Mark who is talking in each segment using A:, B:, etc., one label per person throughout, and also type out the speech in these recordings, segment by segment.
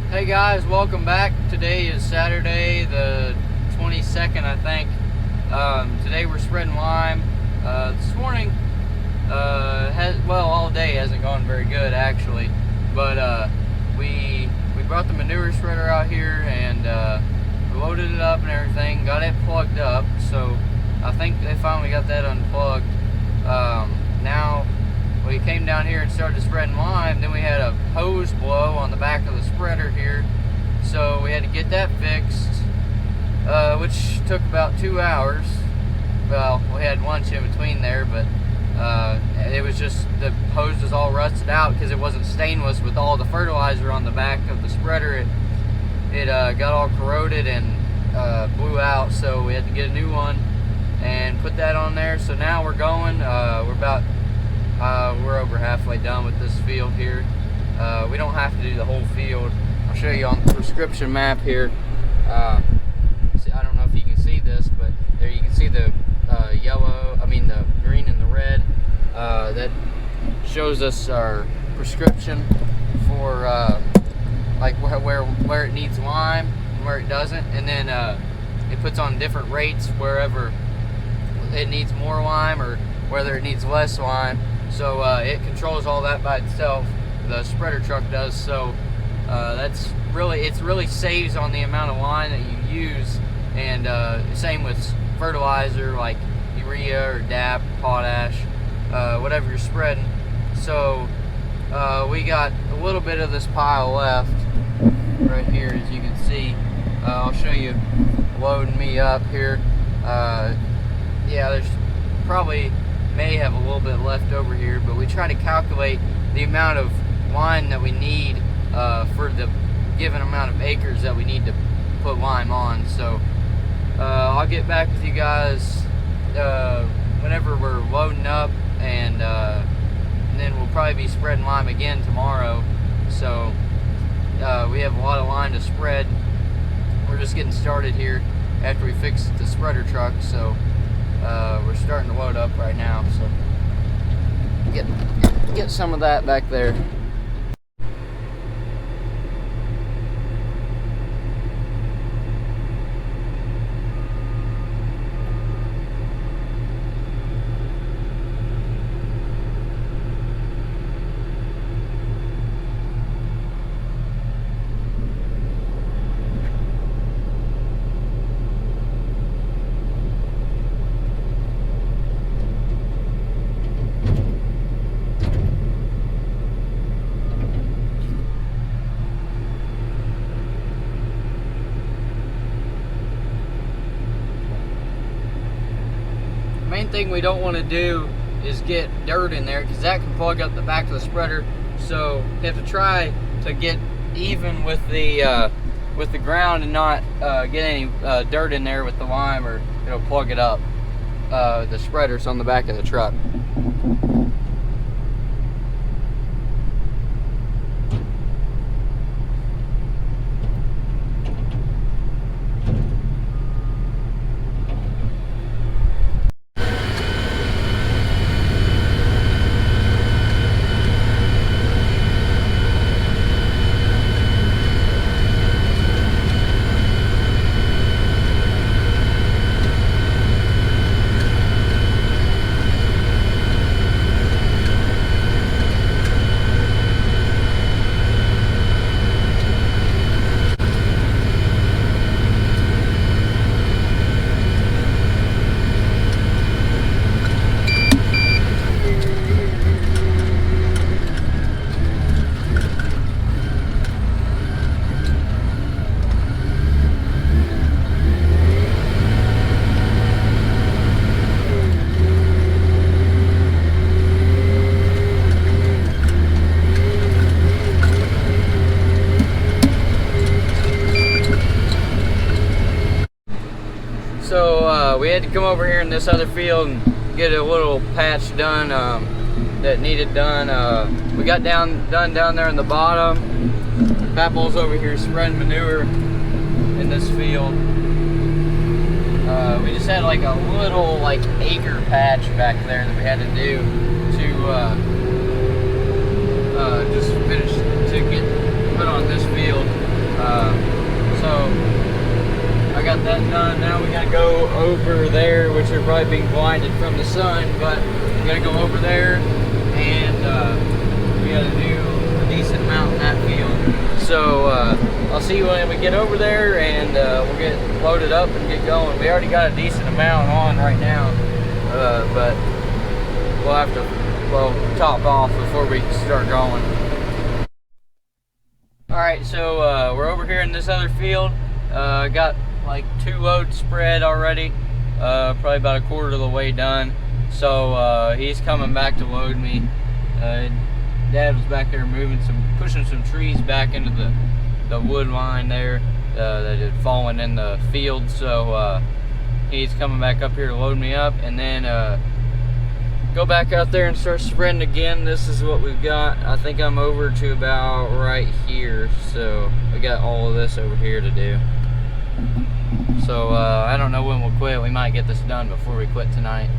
A: Hey guys, welcome back. Today is Saturday the 22nd, I think. Today we're spreading lime. This morning, all day hasn't gone very good actually, but we brought the manure spreader out here and we loaded it up and everything, got it plugged up, so I think they finally got that unplugged. Now we came down here and started spreading lime. Then we had a hose blow on the back of the spreader here, so we had to get that fixed, which took about 2 hours. Well, we had lunch in between there, but it was just the hose was all rusted out because it wasn't stainless with all the fertilizer on the back of the spreader. It got all corroded and blew out, so we had to get a new one and put that on there. So now we're going. We're over halfway done with this field here. We don't have to do the whole field. I'll show you on the prescription map here. See, I don't know if you can see this, but there you can see the the green and the red. That shows us our prescription for like where it needs lime and where it doesn't, and then it puts on different rates wherever it needs more lime or whether it needs less lime. So it controls all that by itself. The spreader truck does. So it really saves on the amount of lime that you use, and same with fertilizer like urea or DAP, potash, whatever you're spreading. So we got a little bit of this pile left right here, as you can see. I'll show you loading me up here. Yeah, there's probably may have a little bit left over here, but we try to calculate the amount of lime that we need for the given amount of acres that we need to put lime on. So I'll get back with you guys whenever we're loading up, and then we'll probably be spreading lime again tomorrow. So we have a lot of lime to spread. We're just getting started here after we fix the spreader truck, so we're starting to load up right now. So get some of that back there. Main thing we don't want to do is get dirt in there, because that can plug up the back of the spreader. So you have to try to get even with the ground and not get any dirt in there with the lime, or it'll plug it up. The spreader's on the back of the truck. So we had to come over here in this other field and get a little patch done that needed done. We got done down there in the bottom. Papel's over here spreading manure in this field. We just had like a little acre patch back there that we had to do to just finish to get put on this field. done. Now we gotta go over there, which are probably being blinded from the sun, but we gotta go over there and we gotta do a decent amount in that field. So I'll see you when we get over there, and we'll get loaded up and get going. We already got a decent amount on right now, but we'll have to top off before we start going. Alright, so we're over here in this other field. Got like 2 loads spread already, probably about a quarter of the way done. So he's coming back to load me. Dad was back there pushing some trees back into the wood line there that had fallen in the field. So he's coming back up here to load me up, and then go back out there and start spreading again. This is what we've got. I think I'm over to about right here, so we got all of this over here to do. So I don't know when we'll quit. We might get this done before we quit tonight.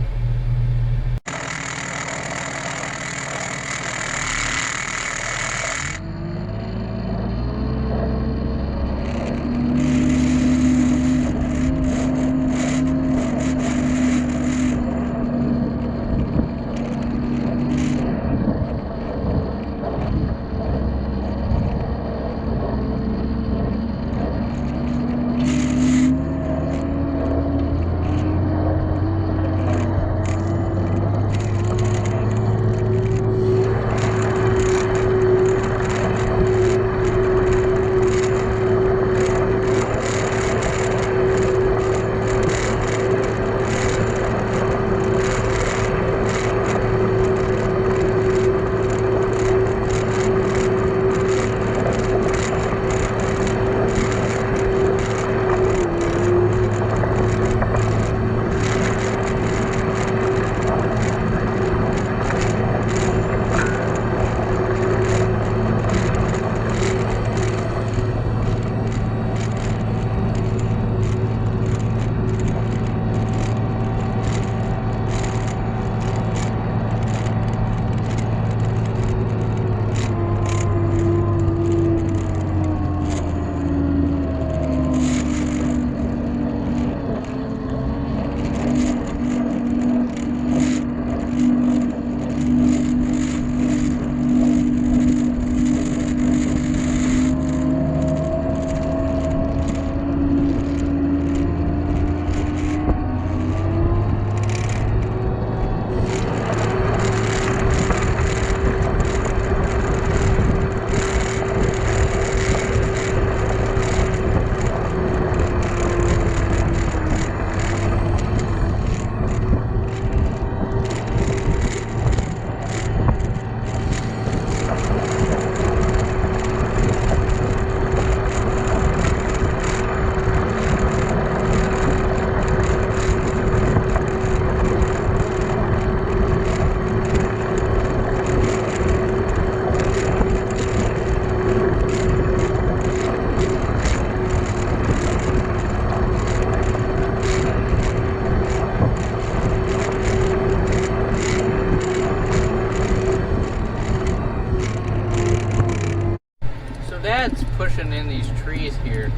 A: Pushing in these trees here,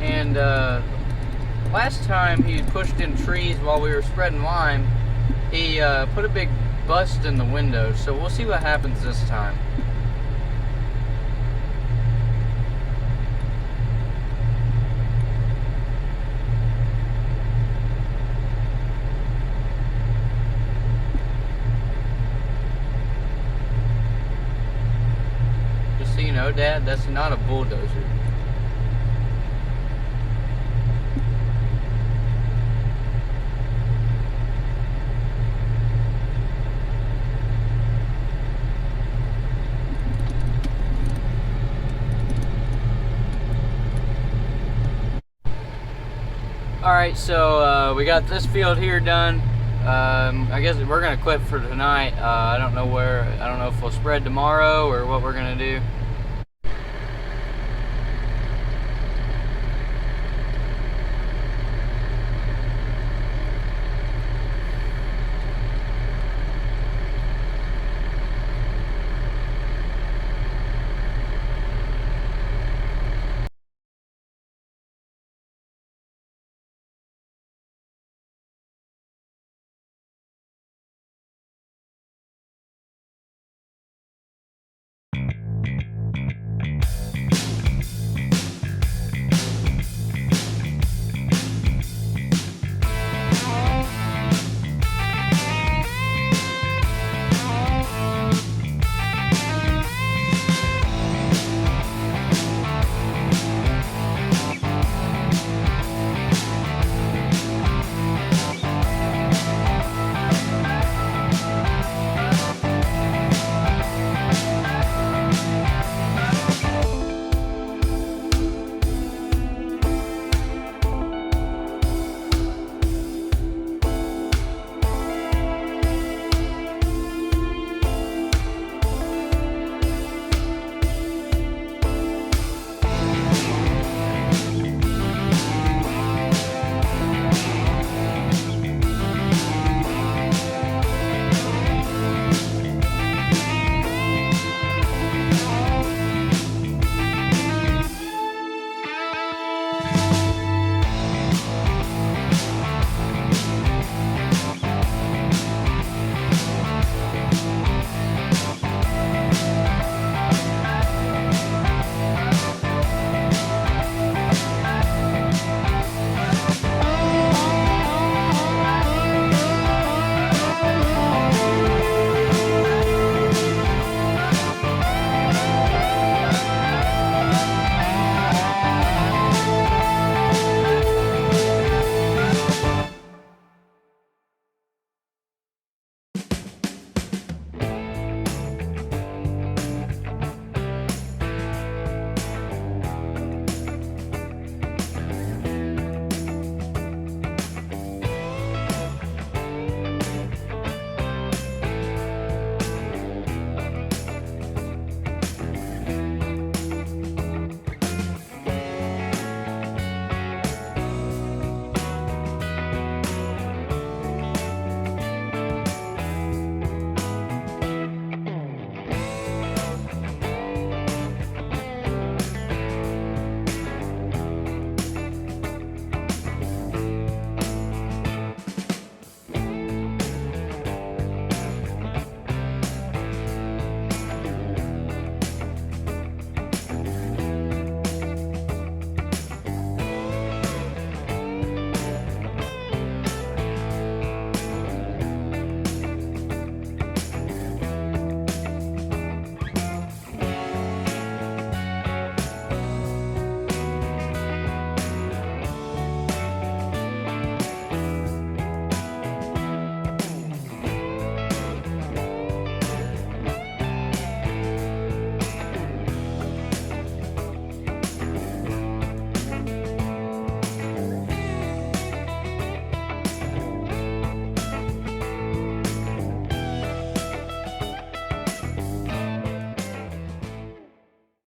A: and last time he pushed in trees while we were spreading lime, he put a big bust in the window, so we'll see what happens this time. So you know, Dad, that's not a bulldozer. Alright, so we got this field here done. I guess we're gonna quit for tonight. I don't know if we'll spread tomorrow or what we're gonna do.